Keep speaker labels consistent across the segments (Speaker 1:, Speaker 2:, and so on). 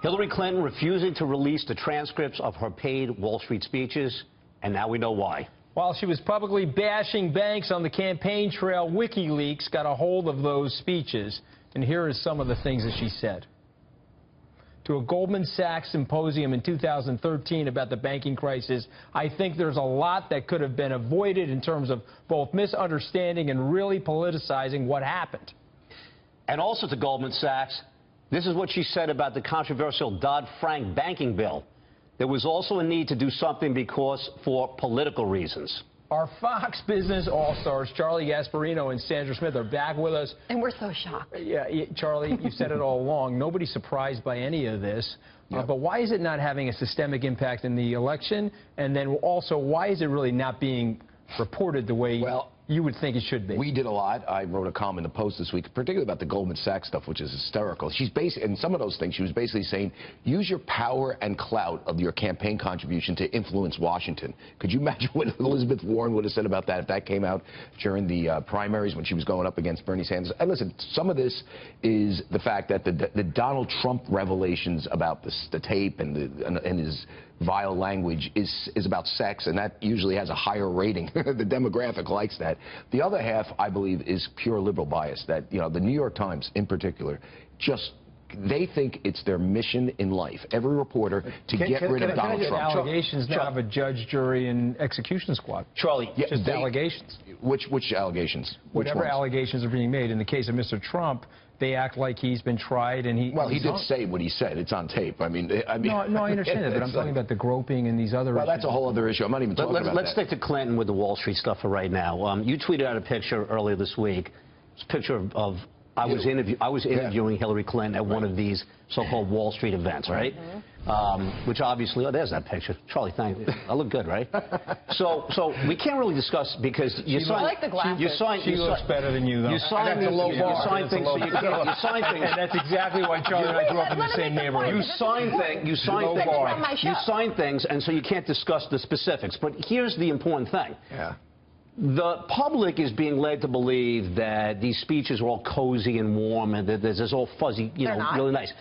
Speaker 1: Hillary Clinton refusing to release the transcripts of her paid Wall Street speeches, and now we know why.
Speaker 2: While she was publicly bashing banks on the campaign trail, WikiLeaks got a hold of those speeches. And here are some of the things that she said. To a Goldman Sachs symposium in 2013 about the banking crisis, I think there's a lot that could have been avoided in terms of both misunderstanding and really politicizing what happened.
Speaker 1: And also to Goldman Sachs, this is what she said about the controversial Dodd-Frank banking bill. There was also a need to do something for political reasons.
Speaker 2: Our Fox Business All-Stars, Charlie Gasparino and Sandra Smith, are back with us.
Speaker 3: And we're so shocked.
Speaker 2: Yeah, Charlie, you said it all along. Nobody's surprised by any of this. But why is it not having a systemic impact in the election? And then also, why is it really not being reported the way you would think it should be?
Speaker 4: We did a lot. I wrote a column in the Post this week, particularly about the Goldman Sachs stuff, which is hysterical. She's basically, in some of those things, she was basically saying, use your power and clout of your campaign contribution to influence Washington. Could you imagine what Elizabeth Warren would have said about that if that came out during the primaries when she was going up against Bernie Sanders? And listen, some of this is the fact that the Donald Trump revelations about the tape and his vile language is about sex, and that usually has a higher rating. The demographic likes that. The other half, I believe, is pure liberal bias, that, you know, the New York Times in particular, they think it's their mission in life, every reporter, to get rid of Donald Trump.
Speaker 2: Allegations now of a judge, jury, and execution squad.
Speaker 1: Charlie,
Speaker 2: just allegations.
Speaker 4: Which allegations?
Speaker 2: Whatever allegations are being made. In the case of Mr. Trump, they act like he's been tried and he...
Speaker 4: Well, he did say what he said. It's on tape. I mean...
Speaker 2: No, I understand that, but I'm talking about the groping and these other issues.
Speaker 4: Well, that's a whole other issue. I'm not even talking about that.
Speaker 1: Let's stick to Clinton with the Wall Street stuff for right now. You tweeted out a picture earlier this week. It's a picture of I was interviewing Hillary Clinton at one of these so-called Wall Street events, right? Which obviously, there's that picture. Charlie, thank you. I look good, right? So we can't really discuss because you sign.
Speaker 3: I like the glasses.
Speaker 2: She looks better than you, though.
Speaker 1: You sign things. You sign things. You sign things.
Speaker 2: And that's exactly why Charlie and I grew up in the same neighborhood.
Speaker 1: You sign things. You sign things, and so you can't discuss the specifics. But here's the important thing. The public is being led to believe that these speeches are all cozy and warm and that there's this all fuzzy, really nice.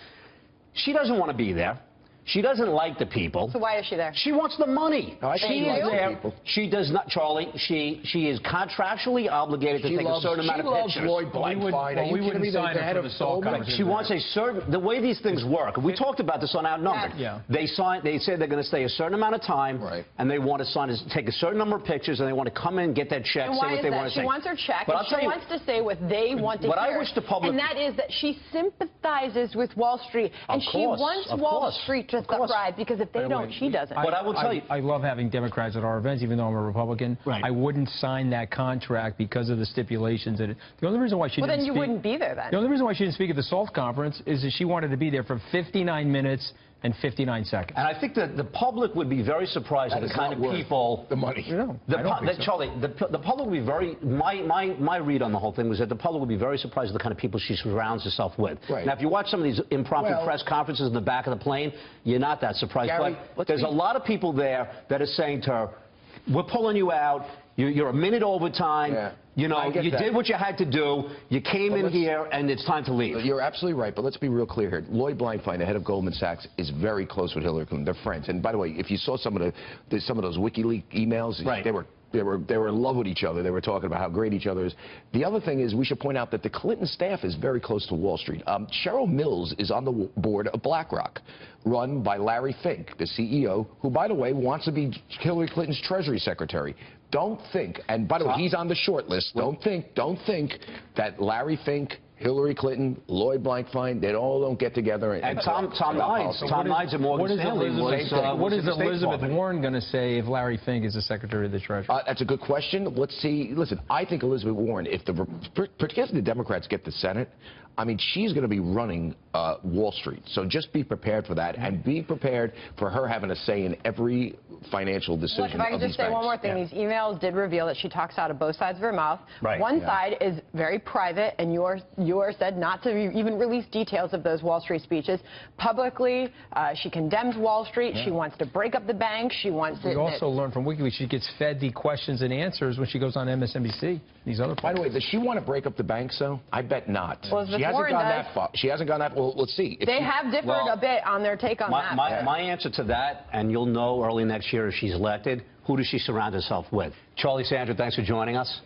Speaker 1: She doesn't want to be there. She doesn't like the people.
Speaker 3: So why is she there?
Speaker 1: She wants the money.
Speaker 4: No,
Speaker 1: she is there. She does not, Charlie. She is contractually obligated to take a certain amount of pictures.
Speaker 4: She loves Lloyd Blankfein.
Speaker 2: We wouldn't sign her for the salt company.
Speaker 1: She wants a certain. The way these things work. We talked about this on Outnumbered. They say they're going to stay a certain amount of time, and they want to take a certain number of pictures, and they want to come in, get that check, say what they want to say.
Speaker 3: She wants her check, and she wants to say what they want to hear.
Speaker 1: I wish the public,
Speaker 3: and that is that she sympathizes with Wall Street, and she wants Wall Street to thrive, because if they don't, she doesn't.
Speaker 1: But I will tell you,
Speaker 2: I love having Democrats at our events, even though I'm a Republican. I wouldn't sign that contract because of the stipulations. The only reason why she didn't speak,
Speaker 3: you wouldn't be there then.
Speaker 2: The only reason why she didn't speak at the SALT conference is that she wanted to be there for 59 minutes and 59 seconds.
Speaker 1: And I think that the public would be very surprised at the kind of people...
Speaker 4: The money.
Speaker 1: Charlie, the public would be very... My read on the whole thing was that the public would be very surprised at the kind of people she surrounds herself with. Now, if you watch some of these impromptu press conferences in the back of the plane, you're not that surprised.
Speaker 4: Gary,
Speaker 1: but there's a lot of people there that are saying to her, we're pulling you out, you're a minute over time, you know, you did what you had to do, you came in here, and it's time to leave.
Speaker 4: You're absolutely right, but let's be real clear here. Lloyd Blankfein, the head of Goldman Sachs, is very close with Hillary Clinton. They're friends. And by the way, if you saw some of those WikiLeaks emails, they were in love with each other. They were talking about how great each other is. The other thing is we should point out that the Clinton staff is very close to Wall Street. Cheryl Mills is on the board of BlackRock, run by Larry Fink, the CEO, who, by the way, wants to be Hillary Clinton's Treasury Secretary. Don't think, and by the way, he's on the short list. Don't think that Larry Fink, Hillary Clinton, Lloyd Blankfein, they all don't get together. And
Speaker 1: Tom Nides at Morgan Stanley.
Speaker 2: What is Elizabeth Warren going to say if Larry Fink is the Secretary of the Treasury?
Speaker 4: That's a good question. Let's see. Listen, I think Elizabeth Warren, particularly the Democrats get the Senate, I mean, she's going to be running Wall Street. So just be prepared for that, and be prepared for her having a say in every financial decision.
Speaker 3: Look, if I can just say one more thing, these emails did reveal that she talks out of both sides of her mouth. One side is very private, and you said not to even release details of those Wall Street speeches. Publicly, she condemns Wall Street. Yeah. She wants to break up the bank. She wants to...
Speaker 2: We also learned from WikiLeaks she gets fed the questions and answers when she goes on MSNBC. These other places.
Speaker 4: By the way, does she want to break up the banks, though? I bet not.
Speaker 3: Well,
Speaker 4: she hasn't gone that far. She hasn't gone that... Well, let's see.
Speaker 3: They have differed a bit on their take on that.
Speaker 1: My answer to that, and you'll know early next year if she's elected, who does she surround herself with? Charlie, Sandra, thanks for joining us.